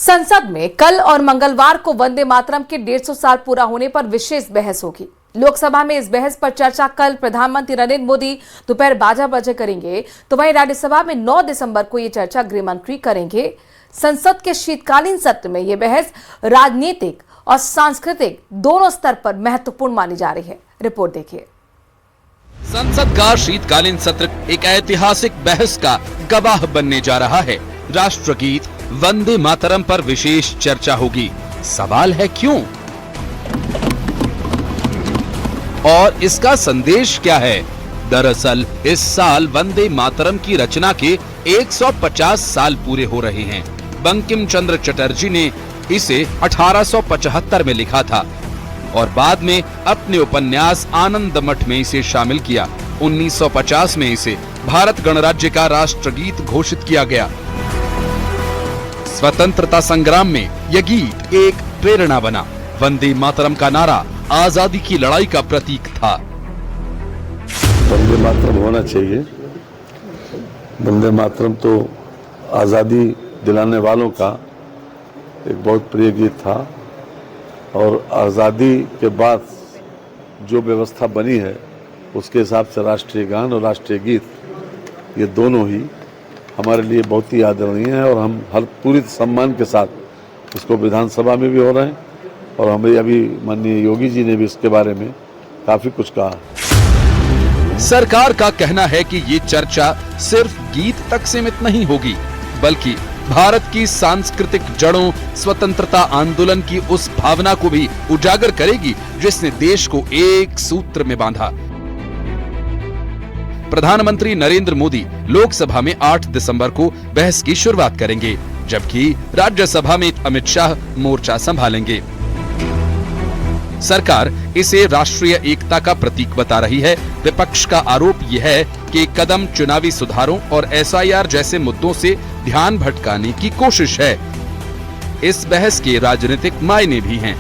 संसद में कल और मंगलवार को वंदे मातरम के 150 साल पूरा होने पर विशेष बहस होगी। लोकसभा में इस बहस पर चर्चा कल प्रधानमंत्री नरेंद्र मोदी दोपहर 12 बजे करेंगे, तो वहीं राज्यसभा में 9 दिसंबर को ये चर्चा गृह मंत्री करेंगे। संसद के शीतकालीन सत्र में यह बहस राजनीतिक और सांस्कृतिक दोनों स्तर पर महत्वपूर्ण मानी जा रही है। रिपोर्ट देखिए। संसद का शीतकालीन सत्र एक ऐतिहासिक बहस का गवाह बनने जा रहा है। राष्ट्रगीत वंदे मातरम पर विशेष चर्चा होगी। सवाल है क्यों और इसका संदेश क्या है। दरअसल इस साल वंदे मातरम की रचना के 150 साल पूरे हो रहे हैं। बंकिम चंद्र चटर्जी ने इसे 1875 में लिखा था और बाद में अपने उपन्यास आनंद मठ में इसे शामिल किया। 1950 में इसे भारत गणराज्य का राष्ट्रगीत घोषित किया गया। स्वतंत्रता संग्राम में यह गीत एक प्रेरणा बना। वंदे मातरम का नारा आजादी की लड़ाई का प्रतीक था। वंदे मातरम होना चाहिए। वंदे मातरम तो आजादी दिलाने वालों का एक बहुत प्रिय गीत था और आजादी के बाद जो व्यवस्था बनी है उसके हिसाब से राष्ट्रीय गान और राष्ट्रीय गीत ये दोनों ही हमारे लिए बहुत ही आदरणीय है और हम हर पूरी सम्मान के साथ इसको विधानसभा में भी हो रहे हैं और हमें अभी माननीय योगी जी ने भी इसके बारे में काफी कुछ कहा। सरकार का कहना है कि ये चर्चा सिर्फ गीत तक सीमित नहीं होगी, बल्कि भारत की सांस्कृतिक जड़ों, स्वतंत्रता आंदोलन की उस भावना को भी उजागर करेगी जिसने देश को एक सूत्र में बांधा। प्रधानमंत्री नरेंद्र मोदी लोकसभा में 8 दिसंबर को बहस की शुरुआत करेंगे, जबकि राज्यसभा में अमित शाह मोर्चा संभालेंगे। सरकार इसे राष्ट्रीय एकता का प्रतीक बता रही है। विपक्ष का आरोप यह है कि कदम चुनावी सुधारों और एसआईआर जैसे मुद्दों से ध्यान भटकाने की कोशिश है। इस बहस के राजनीतिक मायने भी हैं।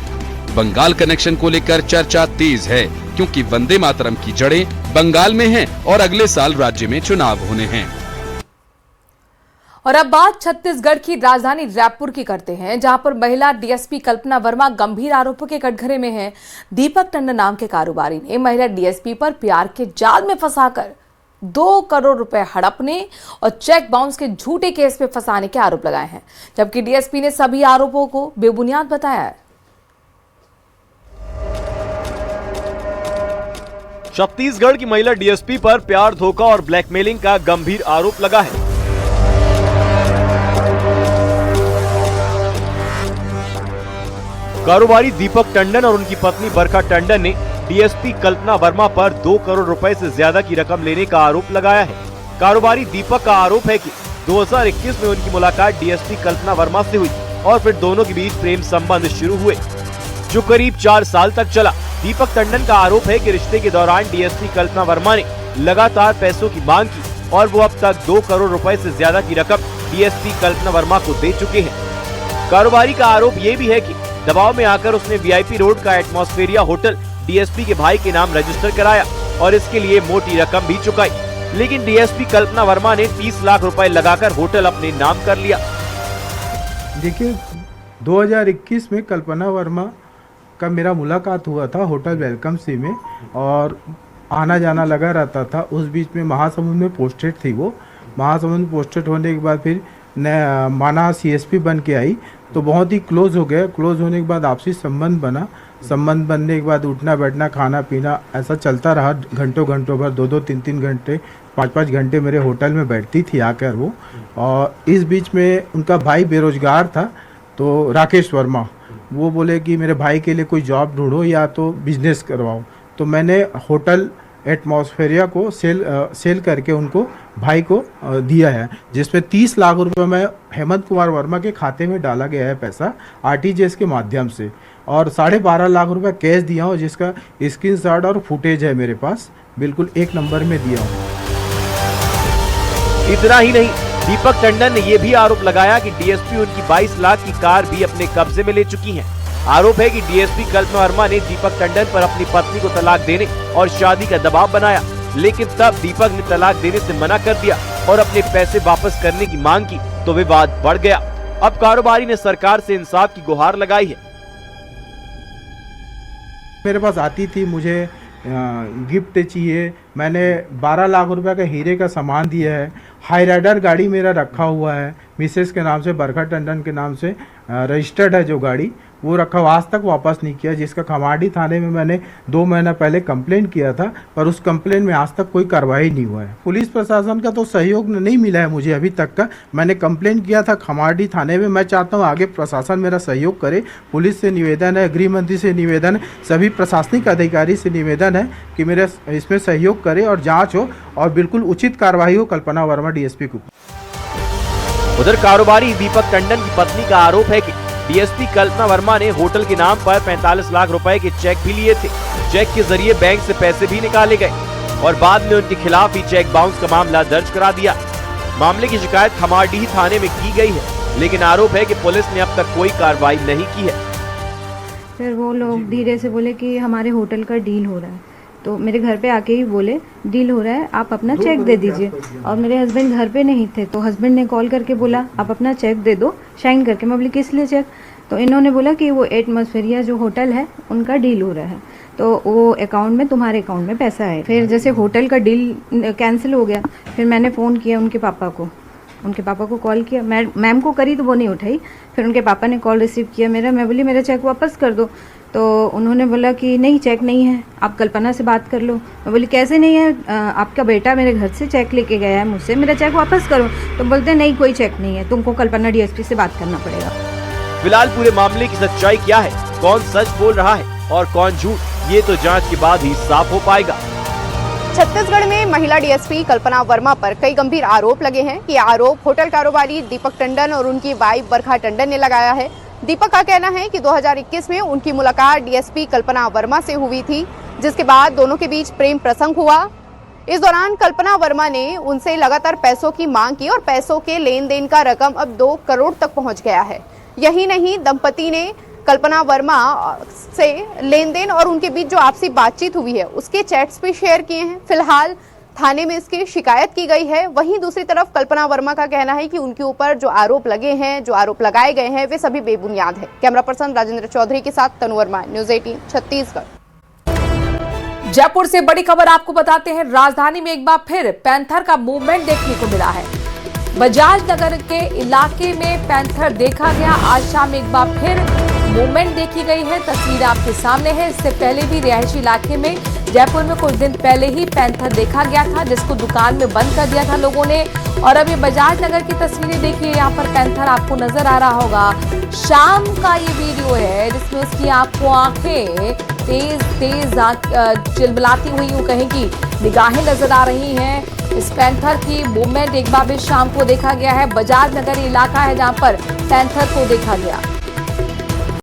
बंगाल कनेक्शन को लेकर चर्चा तेज है क्योंकि वंदे मातरम की जड़ें बंगाल में हैं और अगले साल राज्य में चुनाव होने हैं। और अब बात छत्तीसगढ़ की राजधानी रायपुर की करते हैं, जहां पर महिला डीएसपी कल्पना वर्मा गंभीर आरोपों के कटघरे में हैं। दीपक टंडन नाम के कारोबारी ने महिला डीएसपी पर प्यार के जाल में फंसाकर 2 करोड़ रुपए हड़पने और चेक बाउंस के झूठे केस में फंसाने के आरोप लगाए हैं, जबकि डीएसपी ने सभी आरोपों को बेबुनियाद बताया है। छत्तीसगढ़ की महिला डीएसपी पर प्यार, धोखा और ब्लैकमेलिंग का गंभीर आरोप लगा है। कारोबारी दीपक टंडन और उनकी पत्नी बरखा टंडन ने डीएसपी कल्पना वर्मा पर 2 करोड़ रुपए से ज्यादा की रकम लेने का आरोप लगाया है। कारोबारी दीपक का आरोप है कि 2021 में उनकी मुलाकात डीएसपी कल्पना वर्मा से हुई और फिर दोनों के बीच प्रेम संबंध शुरू हुए, जो करीब 4 साल तक चला। दीपक टंडन का आरोप है कि रिश्ते के दौरान डीएसपी कल्पना वर्मा ने लगातार पैसों की मांग की और वो अब तक 2 करोड़ रुपए से ज्यादा की रकम डीएसपी कल्पना वर्मा को दे चुके हैं। कारोबारी का आरोप ये भी है कि दबाव में आकर उसने वीआईपी रोड का एटमॉस्फेरिया होटल डीएसपी के भाई के नाम रजिस्टर कराया और इसके लिए मोटी रकम भी चुकाई, लेकिन डीएसपी कल्पना वर्मा ने 30 लाख रुपए लगाकर होटल अपने नाम कर लिया। देखिए, 2021 में कल्पना वर्मा का मेरा मुलाकात हुआ था होटल वेलकम सी में और आना जाना लगा रहता था। उस बीच में महासमुंद में पोस्टेड थी। वो महासमुंद पोस्टेड होने के बाद फिर माना सीएसपी बन के आई तो बहुत ही क्लोज हो गया। क्लोज होने के बाद आपसी संबंध बना। संबंध बनने के बाद उठना बैठना खाना पीना ऐसा चलता रहा घंटों भर, 2-2, 3-3 घंटे, 5-5 घंटे मेरे होटल में बैठती थी आकर वो। और इस बीच में उनका भाई बेरोजगार था तो राकेश वर्मा, वो बोले कि मेरे भाई के लिए कोई जॉब ढूंढो या तो बिजनेस करवाओ। तो मैंने होटल एटमॉस्फेरिया को सेल करके उनको भाई को दिया है, जिसमें 30 लाख रुपए में हेमंत कुमार वर्मा के खाते में डाला गया है पैसा आरटीजीएस के माध्यम से और 12.5 लाख रुपए कैश दिया हूँ, जिसका स्क्रीनशॉट और फुटेज है मेरे पास, बिल्कुल 1 नंबर में दिया हूँ। इतना ही नहीं, दीपक टंडन ने यह भी आरोप लगाया कि डीएसपी उनकी 22 लाख की कार भी अपने कब्जे में ले चुकी है। आरोप है कि डीएसपी कल्पना वर्मा ने दीपक टंडन पर अपनी पत्नी को तलाक देने और शादी का दबाव बनाया, लेकिन तब दीपक ने तलाक देने से मना कर दिया और अपने पैसे वापस करने की मांग की तो विवाद बढ़ गया। अब कारोबारी ने सरकार से इंसाफ की गुहार लगाई है। मेरे पास आती थी, मुझे गिफ्ट चाहिए, मैंने 12 लाख रुपए का हीरे का सामान दिया है। हाई राइडर गाड़ी मेरा रखा हुआ है, मिसेस के नाम से, बरखा टंडन के नाम से रजिस्टर्ड है जो गाड़ी, वो रखा हुआ, आज तक वापस नहीं किया। जिसका खमाड़ी थाने में मैंने 2 महीना पहले कंप्लेन किया था, पर उस कंप्लेन में आज तक कोई कार्रवाई नहीं हुआ है। पुलिस प्रशासन का तो सहयोग नहीं मिला है मुझे अभी तक का। मैंने कंप्लेन किया था खमाड़ी थाने में। मैं चाहता हूँ आगे प्रशासन मेरा सहयोग करे। पुलिस से निवेदन है, गृह मंत्री से निवेदन है, सभी प्रशासनिक अधिकारी से निवेदन है कि मेरे इसमें सहयोग करे और जाँच हो और बिल्कुल उचित कार्रवाई हो कल्पना वर्मा डीएसपी को। उधर कारोबारी दीपक टंडन की पत्नी का आरोप है कि डीएसपी कल्पना वर्मा ने होटल के नाम पर 45 लाख रुपए के चेक भी लिए थे। चेक के जरिए बैंक से पैसे भी निकाले गए और बाद में उनके खिलाफ ही चेक बाउंस का मामला दर्ज करा दिया। मामले की शिकायत खमारडीह थाने में की गई है, लेकिन आरोप है कि पुलिस ने अब तक कोई कार्रवाई नहीं की है। फिर वो लोग धीरे से बोले कि हमारे होटल का डील हो रहा है, तो मेरे घर पे आके ही बोले डील हो रहा है, आप अपना चेक दे दीजिए। और मेरे हस्बैंड घर पे नहीं थे, तो हस्बैंड ने कॉल करके बोला आप अपना चेक दे दो साइन करके। मैं बोली किस लिए चेक? तो इन्होंने बोला कि वो 8 मस्फेरिया जो होटल है उनका डील हो रहा है, तो वो अकाउंट में, तुम्हारे अकाउंट में पैसा है। फिर जैसे होटल का डील कैंसिल हो गया, फिर मैंने फ़ोन किया उनके पापा को कॉल किया, मैम को करी तो वो नहीं उठाई। फिर उनके पापा ने कॉल रिसीव किया मेरा, मैं बोली मेरा चेक वापस कर दो। तो उन्होंने बोला कि नहीं चेक नहीं है, आप कल्पना से बात कर लो। मैं बोली कैसे नहीं है, आपका बेटा मेरे घर से चेक लेके गया है मुझसे, मेरा चेक वापस करो। तो बोलते नहीं कोई चेक नहीं है, तुमको कल्पना डीएसपी से बात करना पड़ेगा। फिलहाल पूरे मामले की सच्चाई क्या है, कौन सच बोल रहा है और कौन झूठ, ये तो जांच के बाद ही साफ हो पाएगा। छत्तीसगढ़ में महिला डीएसपी कल्पना वर्मा पर कई गंभीर आरोप लगे हैं। ये आरोप होटल कारोबारी दीपक टंडन और उनकी वाइफ बरखा टंडन ने लगाया है। दीपक का कहना है कि 2021 में उनकी मुलाकात डीएसपी कल्पना वर्मा से हुई थी, जिसके बाद दोनों के बीच प्रेम प्रसंग हुआ। इस दौरान कल्पना वर्मा ने उनसे लगातार पैसों की मांग की और पैसों के लेन देन का रकम अब 2 करोड़ तक पहुंच गया है। यही नहीं, दंपति ने कल्पना वर्मा से लेन देन और उनके बीच जो आपसी बातचीत हुई है उसके चैट्स भी शेयर किए हैं। फिलहाल थाने में इसकी शिकायत की गई है। वहीं दूसरी तरफ कल्पना वर्मा का कहना है कि उनके ऊपर जो आरोप लगे हैं, जो आरोप लगाए गए हैं, वे सभी बेबुनियाद है। कैमरा पर्सन राजेंद्र चौधरी के साथ तनु वर्मा, न्यूज़ 18 छत्तीसगढ़। जयपुर से बड़ी खबर आपको बताते हैं। राजधानी में एक बार फिर पैंथर का मूवमेंट देखने को मिला है। बजाज नगर के इलाके में पैंथर देखा गया। आज शाम एक बार फिर मूवमेंट देखी गई है। तस्वीर आपके सामने है। इससे पहले भी रिहायशी इलाके में जयपुर में कुछ दिन पहले ही पैंथर देखा गया था, जिसको दुकान में बंद कर दिया था लोगों ने। और अब ये बजाज नगर की तस्वीरें देखिए, यहाँ पर पैंथर आपको नजर आ रहा होगा। शाम का ये वीडियो है जिसमें उसकी आपको आंखें तेज चिलमिलाती हुई, यूं कहें कि निगाहें नजर आ रही हैं। इस पैंथर की मूवमेंट एक बार भी शाम को देखा गया है। बजाज नगर इलाका है जहां पर पैंथर को देखा गया।